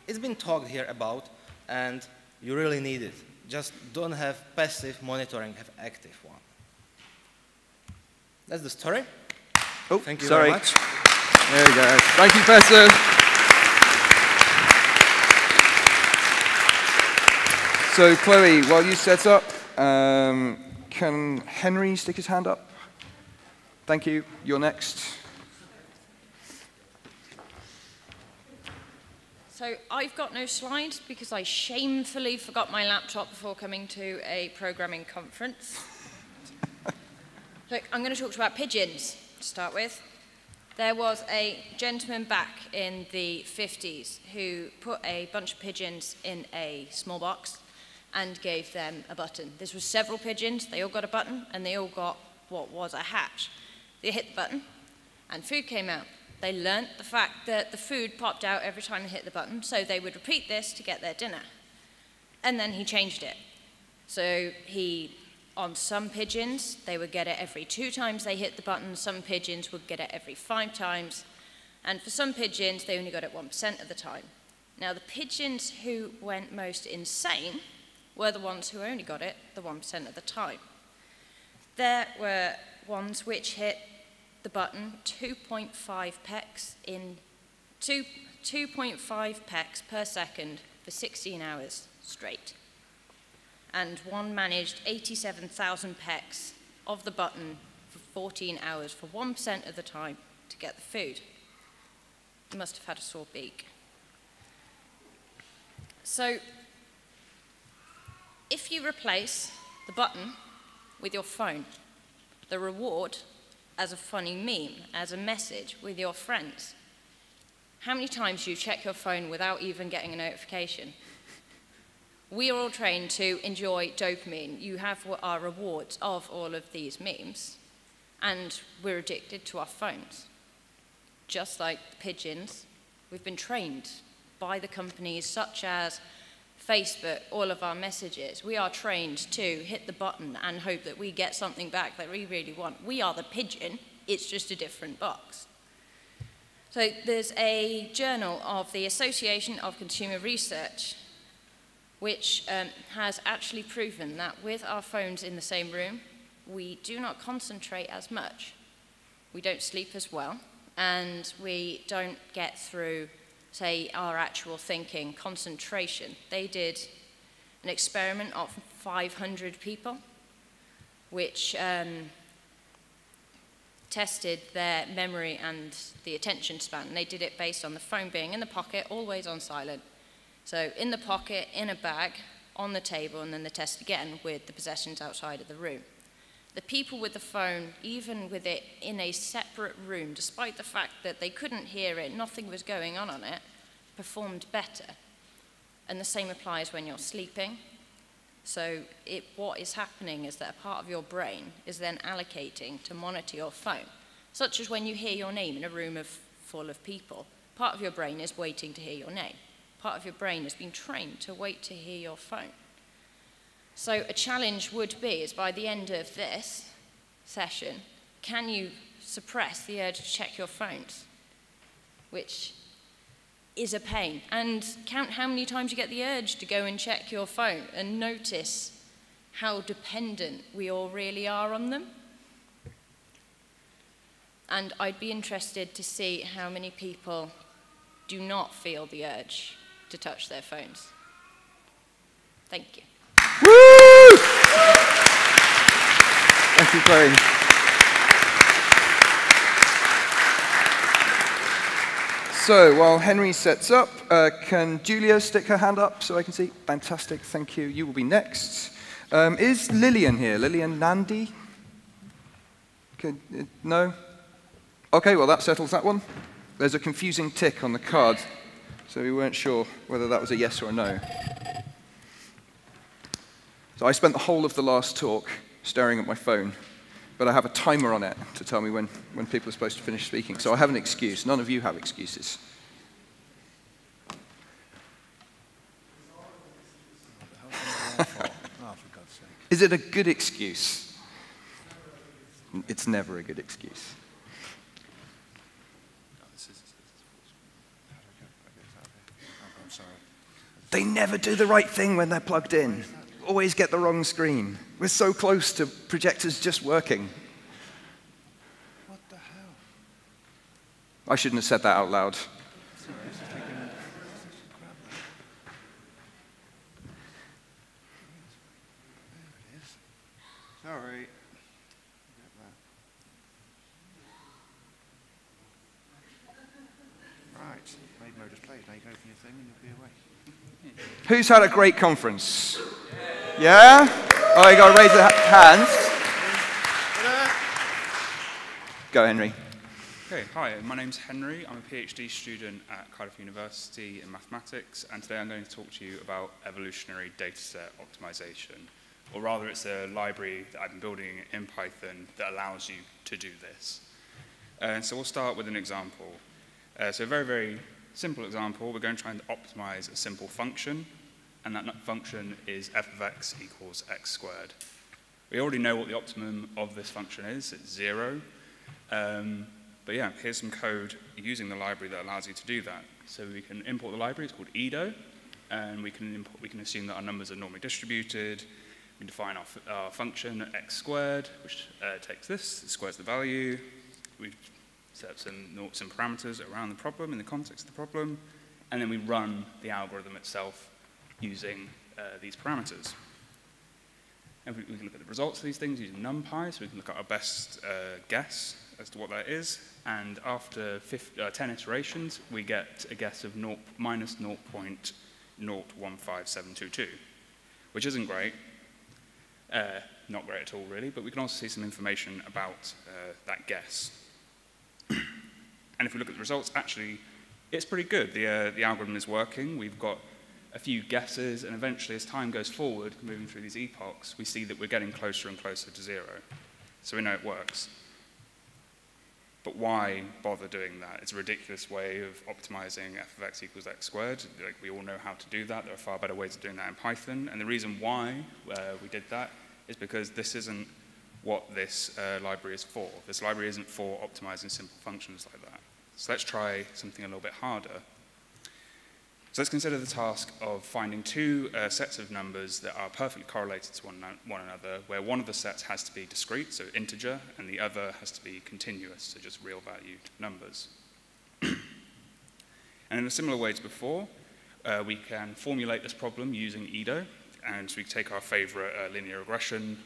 It's been talked here about, and you really need it. Just don't have passive monitoring, have active one. That's the story.
Oh,
thank you
sorry.
very much.
There we go. Thank you, Professor. So, Chloe, while you set up, can Henry stick his hand up? Thank you. You're next.
So I've got no slides because I shamefully forgot my laptop before coming to a programming conference. So I'm going to talk about pigeons to start with. There was a gentleman back in the 50s who put a bunch of pigeons in a small box and gave them a button. This was several pigeons. They all got a button, and they all got what was a hatch. They hit the button, and food came out. They learnt the fact that the food popped out every time they hit the button, so they would repeat this to get their dinner. And then he changed it. So on some pigeons, they would get it every 2 times they hit the button. Some pigeons would get it every 5 times. And for some pigeons, they only got it 1% of the time. Now, the pigeons who went most insane were the ones who only got it the 1% of the time. There were ones which hit the button 2.5 pecks in 2.5 pecks per second for 16 hours straight. And one managed 87,000 pecks of the button for 14 hours for 1% of the time to get the food. He must have had a sore beak. So, if you replace the button with your phone, the reward as a funny meme, as a message with your friends, how many times do you check your phone without even getting a notification? We are all trained to enjoy dopamine. You have our rewards of all of these memes, and we're addicted to our phones. Just like pigeons, we've been trained by the companies such as Facebook, all of our messages. We are trained to hit the button and hope that we get something back that we really want. We are the pigeon, it's just a different box. So there's a journal of the Association of Consumer Research which has actually proven that with our phones in the same room, we do not concentrate as much. We don't sleep as well, and we don't get through, say, our actual thinking, concentration. They did an experiment of 500 people, which tested their memory and the attention span. They did it based on the phone being in the pocket, always on silent. So in the pocket, in a bag, on the table, and then the test again with the possessions outside of the room. The people with the phone, even with it in a separate room, despite the fact that they couldn't hear it, nothing was going on it, performed better. And the same applies when you're sleeping. So what is happening is that a part of your brain is then allocating to monitor your phone, such as when you hear your name in a room full of people. Part of your brain is waiting to hear your name. Part of your brain has been trained to wait to hear your phone. So a challenge would be, is by the end of this session, can you suppress the urge to check your phones? Which is a pain. And count how many times you get the urge to go and check your phone and notice how dependent we all really are on them. And I'd be interested to see how many people do not feel the urge to touch their phones. Thank you.
Woo! Thank you, Chloe. So while Henry sets up, can Julia stick her hand up so I can see? Fantastic, thank you. You will be next. Is Lillian here? Lillian Nandi? No? Okay, well that settles that one. There's a confusing tick on the card, so we weren't sure whether that was a yes or a no. So I spent the whole of the last talk staring at my phone, but I have a timer on it to tell me when people are supposed to finish speaking. So I have an excuse. None of you have excuses. Is it a good excuse? It's never a good excuse. They never do the right thing when they're plugged in. Always get the wrong screen. We're so close to projectors just working.
What the hell?
I shouldn't have said that out loud.
Sorry. Right, made mode displays. Now you can open your thing and you'll be away.
Who's had a great conference? Yeah? Oh, you got to raise the hands. Go, Henry.
Okay, hi, my name's Henry. I'm a PhD student at Cardiff University in mathematics, and today I'm going to talk to you about evolutionary dataset optimization. Or rather, it's a library that I've been building in Python that allows you to do this. So we'll start with an example. So a very, very simple example. We're going to try and optimize a simple function, and that function is f of x equals x squared. We already know what the optimum of this function is. It's 0. But yeah, here's some code using the library that allows you to do that. So we can import the library. It's called edo, and we can assume that our numbers are normally distributed. We can define our function x squared, which takes this, it squares the value. We set up some parameters around the problem in the context of the problem, and then we run the algorithm itself using these parameters. And we can look at the results of these things using NumPy, so we can look at our best guess as to what that is. And after 10 iterations, we get a guess of minus 0.015722, which isn't great. Not great at all, really, but we can also see some information about that guess. And if we look at the results, actually, it's pretty good. The algorithm is working. We've got a few guesses, and eventually, as time goes forward, moving through these epochs, we see that we're getting closer and closer to 0. So we know it works. But why bother doing that? It's a ridiculous way of optimizing f of x equals x squared. Like, we all know how to do that. There are far better ways of doing that in Python. And the reason why we did that is because this isn't what this library is for. This library isn't for optimizing simple functions like that. So let's try something a little bit harder. So let's consider the task of finding two sets of numbers that are perfectly correlated to one another, where one of the sets has to be discrete, so integer, and the other has to be continuous, so just real-valued numbers. And in a similar way to before, we can formulate this problem using edo, and so we take our favorite linear regression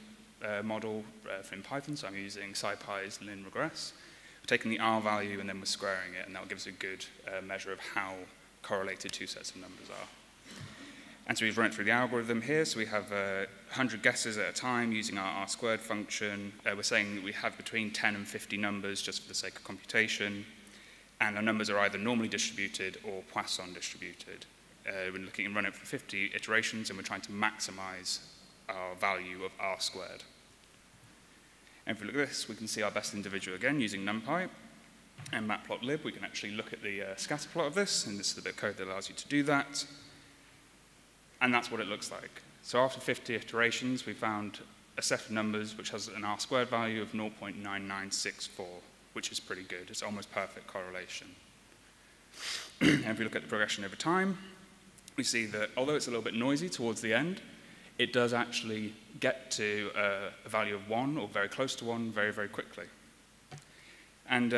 model in Python, so I'm using SciPy's lin regress. We're taking the R value and then we're squaring it, and that will give us a good measure of how correlated two sets of numbers are. And so we've run it through the algorithm here, so we have 100 guesses at a time using our R squared function. We're saying that we have between 10 and 50 numbers just for the sake of computation, and our numbers are either normally distributed or Poisson distributed. We're looking and run it for 50 iterations, and we're trying to maximize our value of R squared. And if we look at this, we can see our best individual again using NumPy. And matplotlib, we can actually look at the scatter plot of this, and this is the bit of code that allows you to do that. And that's what it looks like. So after 50 iterations, we found a set of numbers which has an R squared value of 0.9964, which is pretty good. It's almost perfect correlation. And if we look at the progression over time, we see that although it's a little bit noisy towards the end, it does actually get to a value of 1 or very close to 1 very, very quickly. And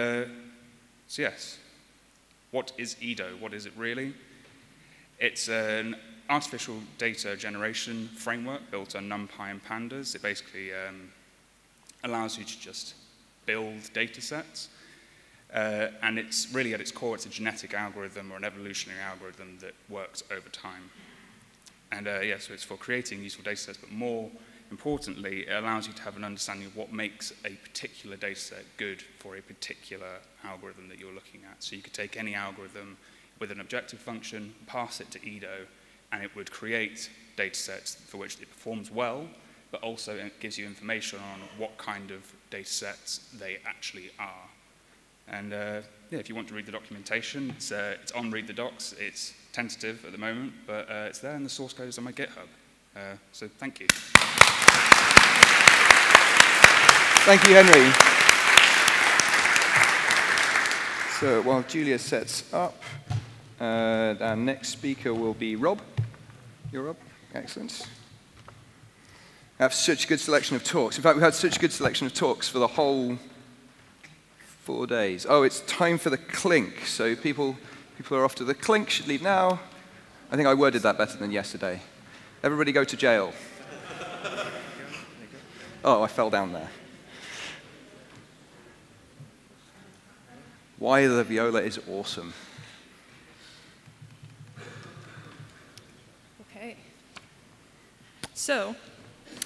so yes, what is edo? What is it really? It's an artificial data generation framework built on NumPy and pandas. It basically allows you to just build data sets. And it's really, at its core, it's a genetic algorithm or an evolutionary algorithm that works over time. And yeah, so it's for creating useful data sets, but more importantly, it allows you to have an understanding of what makes a particular data set good for a particular algorithm that you're looking at. So you could take any algorithm with an objective function, pass it to edo, and it would create datasets for which it performs well, but also it gives you information on what kind of datasets they actually are. And yeah, if you want to read the documentation, it's on Read the Docs. It's tentative at the moment, but it's there, and the source code is on my GitHub. So thank you.
Thank you, Henry. So while Julia sets up, our next speaker will be Rob. You're Rob? Excellent. I have such a good selection of talks. In fact, we've had such a good selection of talks for the whole 4 days. Oh, it's time for the clink. So people are off to the clink, should leave now. I think I worded that better than yesterday. Everybody go to jail. Oh, I fell down there. Why the viola is awesome.
Okay. So,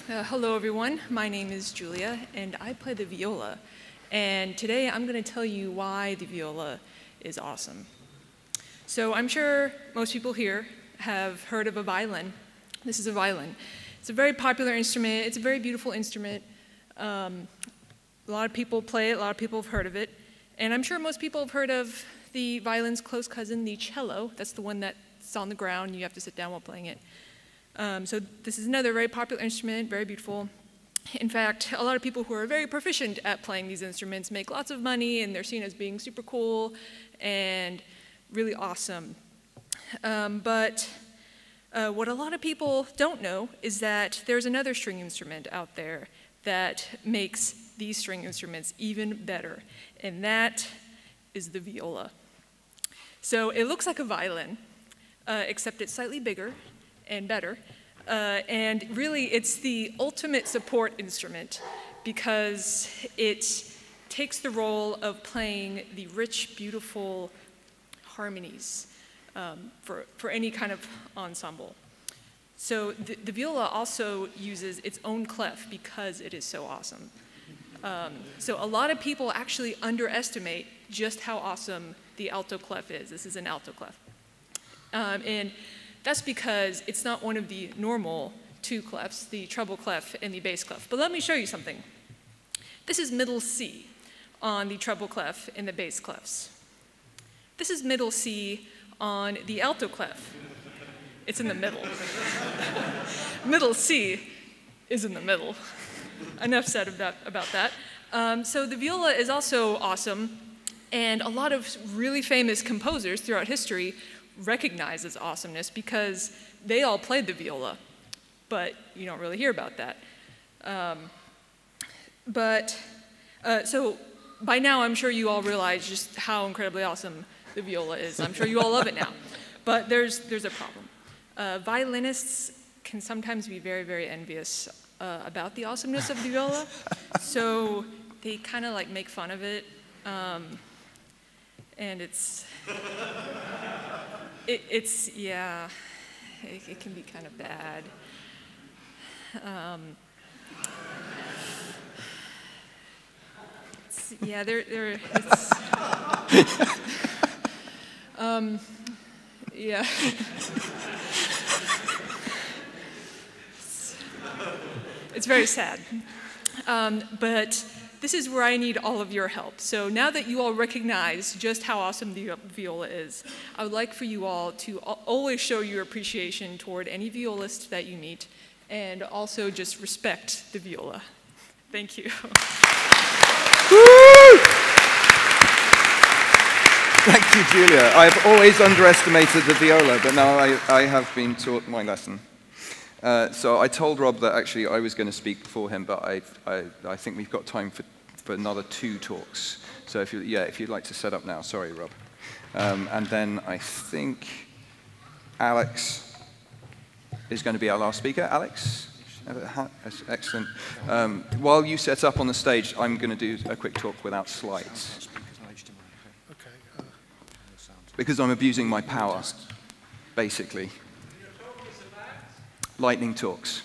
hello everyone. My name is Julia, and I play the viola. And today I'm going to tell you why the viola is awesome. So I'm sure most people here have heard of a violin. This is a violin. It's a very popular instrument. It's a very beautiful instrument. A lot of people play it. A lot of people have heard of it. And I'm sure most people have heard of the violin's close cousin, the cello. That's the one that's on the ground. You have to sit down while playing it. So this is another very popular instrument, very beautiful. In fact, a lot of people who are very proficient at playing these instruments make lots of money, and they're seen as being super cool and really awesome. But what a lot of people don't know is that there's another string instrument out there that makes these string instruments even better, and that is the viola. So it looks like a violin, except it's slightly bigger and better. And really, it's the ultimate support instrument because it takes the role of playing the rich, beautiful harmonies for any kind of ensemble. So the viola also uses its own clef because it is so awesome. So a lot of people actually underestimate just how awesome the alto clef is. This is an alto clef. And that's because it's not one of the normal two clefs, the treble clef and the bass clef. But let me show you something. This is middle C on the treble clef and the bass clefs. This is middle C on the alto clef. It's in the middle. Middle C is in the middle. Enough said about that. So the viola is also awesome, and a lot of really famous composers throughout history recognize its awesomeness because they all played the viola, but you don't really hear about that. So by now, I'm sure you all realize just how incredibly awesome the viola is. I'm sure you all love it now, but there's a problem. Violinists can sometimes be very, very envious about the awesomeness of the viola, so they kind of like make fun of it, and yeah, it can be kind of bad. Yeah, yeah. It's very sad. But this is where I need all of your help. So now that you all recognize just how awesome the viola is, I would like for you all to always show your appreciation toward any violist that you meet, and also just respect the viola. Thank you.
Woo! Thank you, Julia. I've always underestimated the viola, but now I have been taught my lesson. So I told Rob that actually I was going to speak before him, but I think we've got time for another 2 talks. So if you'd like to set up now. Sorry, Rob. And then I think Alex is going to be our last speaker. Alex? Excellent. While you set up on the stage, I'm going to do a quick talk without slides. Because I'm abusing my power, basically. Lightning talks.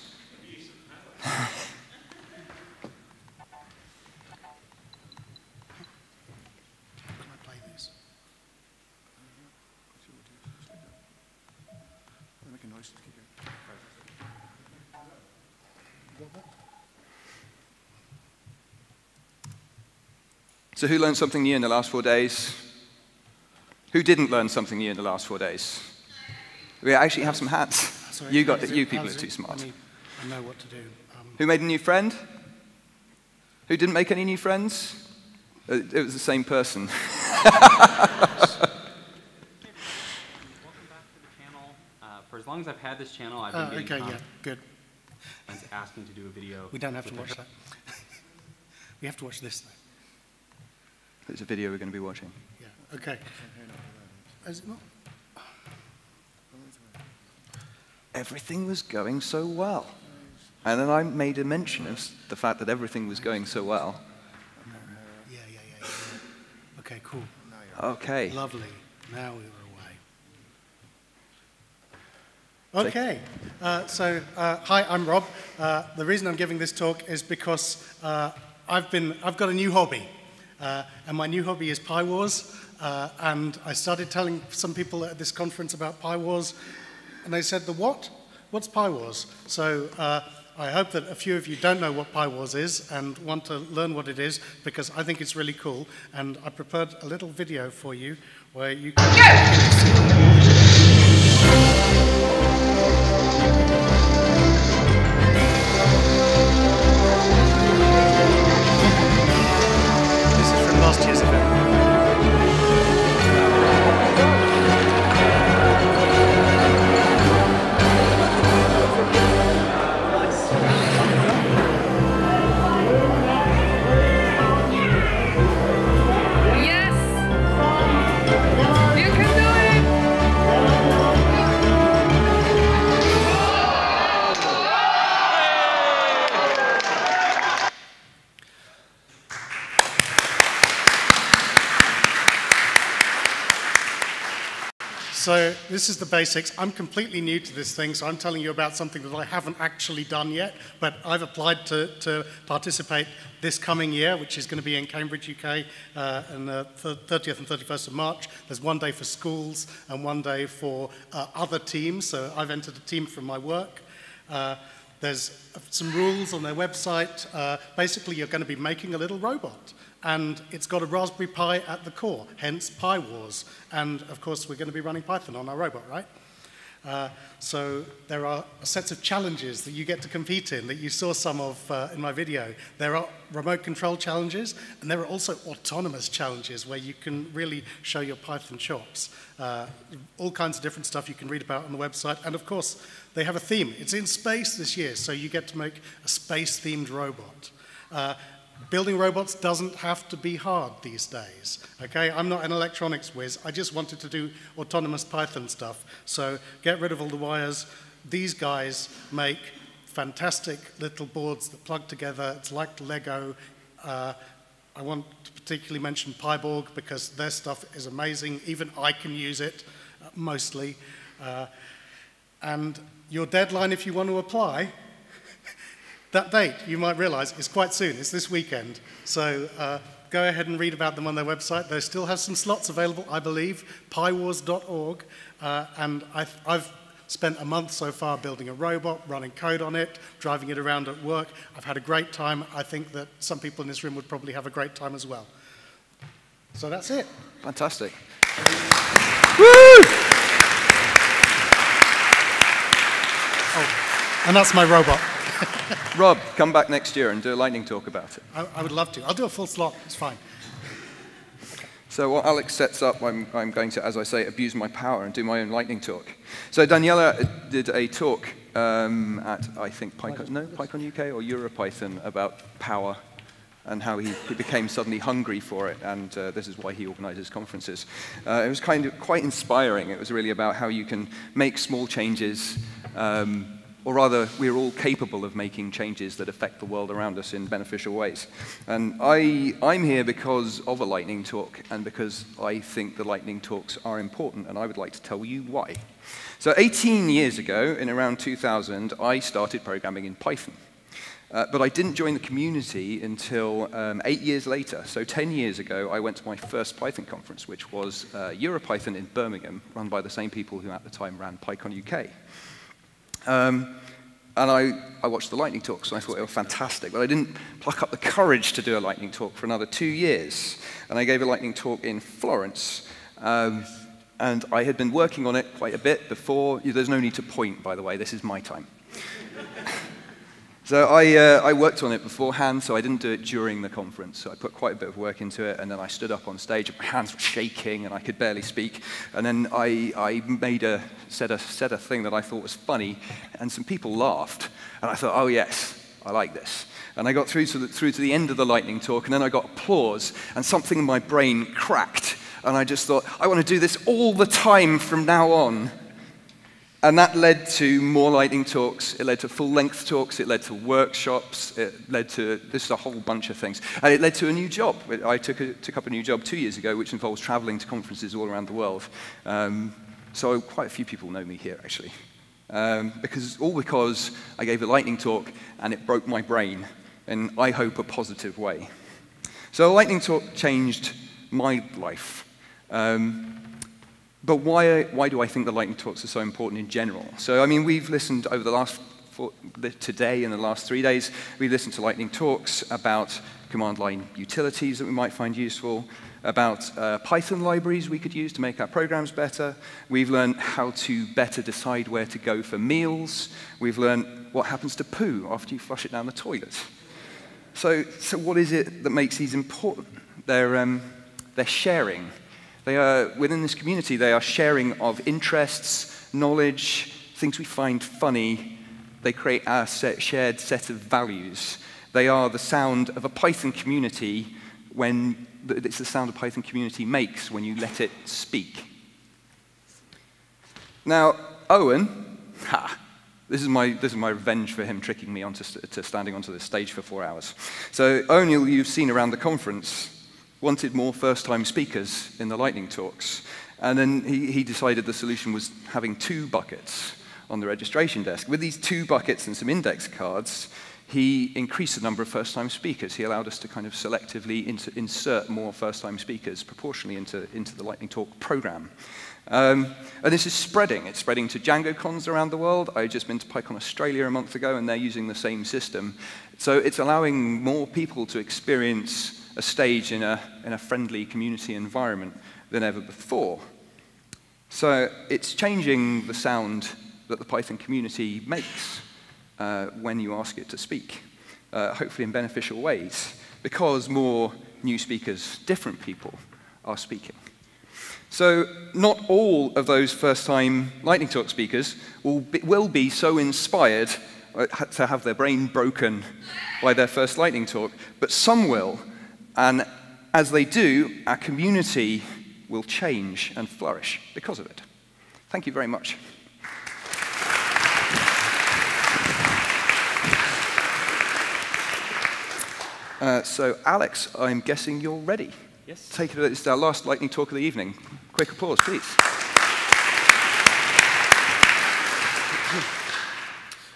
So who learned something new in the last 4 days? Who didn't learn something new in the last 4 days? We actually have some hands.
Sorry,
You people are too smart.
I know what to do.
Who made a new friend? Who didn't make any new friends? It was the same person.
Welcome back to the channel. For as long as I've had this channel, I've been getting
good.
Asking to do a video.
We don't have to watch that. We have to watch this, though.
There's a video we're going to be watching.
Yeah, okay. Is it not?
Everything was going so well. And then I made a mention of the fact that everything was going so well.
Yeah. Okay, cool.
Okay.
Lovely. Now we were away. Okay. Hi, I'm Rob. The reason I'm giving this talk is because I've got a new hobby. And my new hobby is PyWars. And I started telling some people at this conference about PyWars. And they said, the what? What's PyWars? So I hope that a few of you don't know what PyWars is and want to learn what it is, because I think it's really cool. And I prepared a little video for you where you can... Last year's event. So this is the basics. I'm completely new to this thing, so I'm telling you about something that I haven't actually done yet, but I've applied to participate this coming year, which is going to be in Cambridge, UK, on the 30th and 31st of March. There's one day for schools and one day for other teams, so I've entered a team from my work. There's some rules on their website. Basically, you're going to be making a little robot. And it's got a Raspberry Pi at the core, hence PyWars. And of course, we're going to be running Python on our robot, right? So there are sets of challenges that you get to compete in that you saw some of in my video. There are remote control challenges, and there are also autonomous challenges where you can really show your Python chops. All kinds of different stuff you can read about on the website. And of course, they have a theme. It's in space this year, so you get to make a space-themed robot. Building robots doesn't have to be hard these days, okay? I'm not an electronics whiz. I just wanted to do autonomous Python stuff. So get rid of all the wires. These guys make fantastic little boards that plug together. It's like Lego. I want to particularly mention Pyborg because their stuff is amazing. Even I can use it, mostly. And your deadline, if you want to apply, that date, you might realize, is quite soon. It's this weekend. So go ahead and read about them on their website. They still have some slots available, I believe, pywars.org. And I've spent a month so far building a robot, running code on it, driving it around at work. I've had a great time. I think that some people in this room would probably have a great time as well. So that's it.
Fantastic. Woo!
Oh, and that's my robot.
Rob, come back next year and do a lightning talk about it.
I would love to. I'll do a full slot. It's fine.
So what Alex sets up, I'm going to, as I say, abuse my power and do my own lightning talk. So Daniela did a talk at, I think, PyCon UK or EuroPython about power and how he became suddenly hungry for it, and this is why he organizes conferences. It was kind of quite inspiring. It was really about how you can make small changes, or rather, we're all capable of making changes that affect the world around us in beneficial ways. And I'm here because of a lightning talk, and because I think the lightning talks are important, and I would like to tell you why. So 18 years ago, in around 2000, I started programming in Python. But I didn't join the community until 8 years later. So 10 years ago, I went to my first Python conference, which was EuroPython in Birmingham, run by the same people who at the time ran PyCon UK. And I watched the lightning talks, and I thought they were fantastic, but I didn't pluck up the courage to do a lightning talk for another 2 years. And I gave a lightning talk in Florence, and I had been working on it quite a bit before. There's no need to point, by the way, this is my time. So I worked on it beforehand, so I didn't do it during the conference. So I put quite a bit of work into it, and then I stood up on stage, and my hands were shaking, and I could barely speak. And then I said a thing that I thought was funny, and some people laughed. And I thought, oh yes, I like this. And I got through to the end of the lightning talk, and then I got applause, and something in my brain cracked. And I just thought, I want to do this all the time from now on. And that led to more lightning talks, it led to full-length talks, it led to workshops, it led to a whole bunch of things. And it led to a new job. I took up a new job 2 years ago, which involves traveling to conferences all around the world. So quite a few people know me here, actually. Because I gave a lightning talk, and it broke my brain, in, I hope, a positive way. So a lightning talk changed my life. But why do I think the lightning talks are so important in general? So, I mean, we've listened over today and the last 3 days, we've listened to lightning talks about command line utilities that we might find useful, about Python libraries we could use to make our programs better. We've learned how to better decide where to go for meals. We've learned what happens to poo after you flush it down the toilet. So what is it that makes these important? They're sharing. They are, within this community, they are sharing of interests, knowledge, things we find funny. They create our shared set of values. They are the sound of a Python community when it's the sound a Python community makes when you let it speak. Now, Owen, this is my revenge for him tricking me to standing onto the stage for 4 hours. So Owen, you've seen around the conference, wanted more first-time speakers in the lightning talks. And then he decided the solution was having 2 buckets on the registration desk. With these 2 buckets and some index cards, he increased the number of first-time speakers. He allowed us to kind of selectively insert more first-time speakers proportionally into the lightning talk program. And this is spreading. It's spreading to Django cons around the world. I've just been to PyCon Australia a month ago, and they're using the same system. So it's allowing more people to experience a stage in a friendly community environment than ever before. So it's changing the sound that the Python community makes when you ask it to speak, hopefully in beneficial ways, because more new speakers, different people, are speaking. So not all of those first-time lightning talk speakers will be so inspired to have their brain broken by their first lightning talk, but some will. And as they do, our community will change and flourish because of it. Thank you very much. So, Alex, I'm guessing you're ready.
Yes.
Take it. It's our last lightning talk of the evening. Quick applause, please.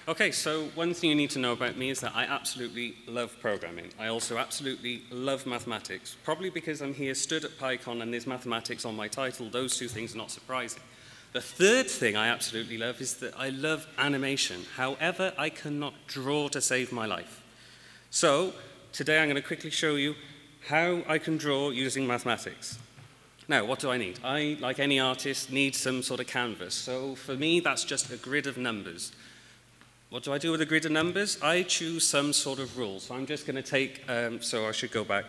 Okay, so one thing you need to know about me is that I absolutely love programming. I also absolutely love mathematics, probably because I'm here stood at PyCon and there's mathematics on my title. Those 2 things are not surprising. The third thing I absolutely love is that I love animation. However, I cannot draw to save my life. So today I'm going to quickly show you how I can draw using mathematics. Now, what do I need? I, like any artist, need some sort of canvas. So for me, that's just a grid of numbers. What do I do with a grid of numbers? I choose some sort of rule. So I'm just going to take, so I should go back.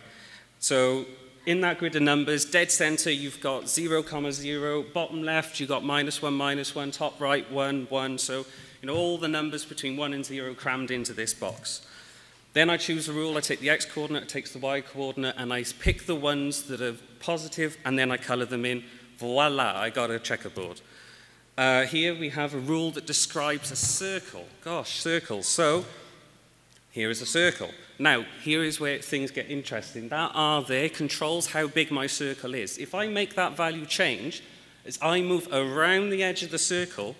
So in that grid of numbers, dead center, you've got 0, 0. Bottom left, you've got -1, -1. Top right, 1, 1. So, all the numbers between 1 and 0 crammed into this box. Then I choose a rule. I take the x coordinate, it takes the y coordinate, and I pick the ones that are positive, and then I color them in. Voila, I got a checkerboard. Here we have a rule that describes a circle. Gosh, circles. So here is a circle. Now, here is where things get interesting. That R there controls how big my circle is. If I make that value change, as I move around the edge of the circle,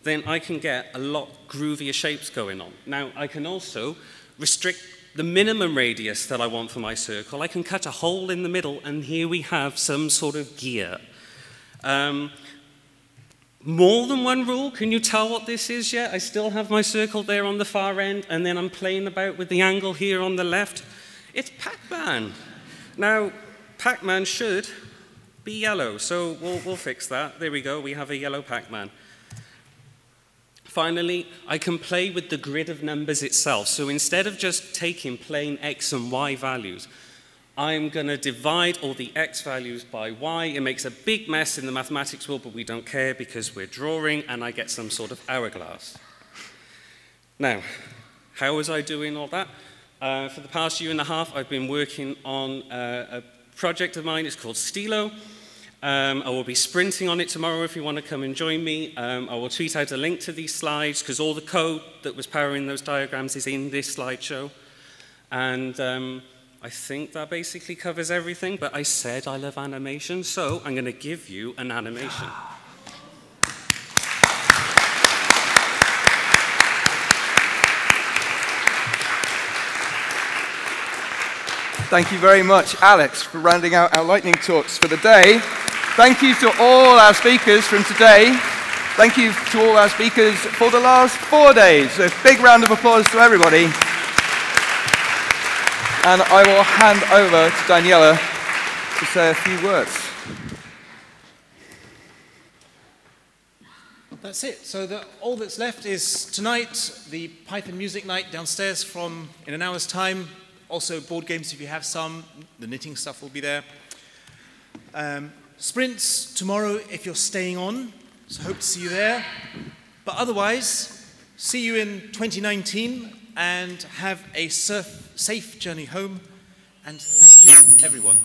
then I can get a lot groovier shapes going on. Now, I can also restrict the minimum radius that I want for my circle. I can cut a hole in the middle, and here we have some sort of gear. more than one rule. Can you tell what this is yet? I still have my circle there on the far end, and then I'm playing about with the angle here on the left. It's Pac-Man. Now, Pac-Man should be yellow, so we'll fix that. There we go, we have a yellow Pac-Man. Finally, I can play with the grid of numbers itself. So instead of just taking plain X and Y values, I'm going to divide all the X values by Y. It makes a big mess in the mathematics world, but we don't care because we're drawing, and I get some sort of hourglass. Now, how was I doing all that? For the past year and a half, I've been working on a project of mine. It's called Stilo. I will be sprinting on it tomorrow if you want to come and join me. I will tweet out a link to these slides because all the code that was powering those diagrams is in this slideshow. And I think that basically covers everything, but I said I love animation, so I'm going to give you an animation.
Thank you very much, Alex, for rounding out our lightning talks for the day. Thank you to all our speakers from today. Thank you to all our speakers for the last 4 days. A big round of applause to everybody. And I will hand over to Daniela to say a few words.
That's it. So all that's left is tonight, the Python Music Night downstairs in an hour's time. Also board games if you have some. The knitting stuff will be there. Sprints tomorrow if you're staying on. So hope to see you there. But otherwise, see you in 2019 and have a safe journey home. And thank you, everyone.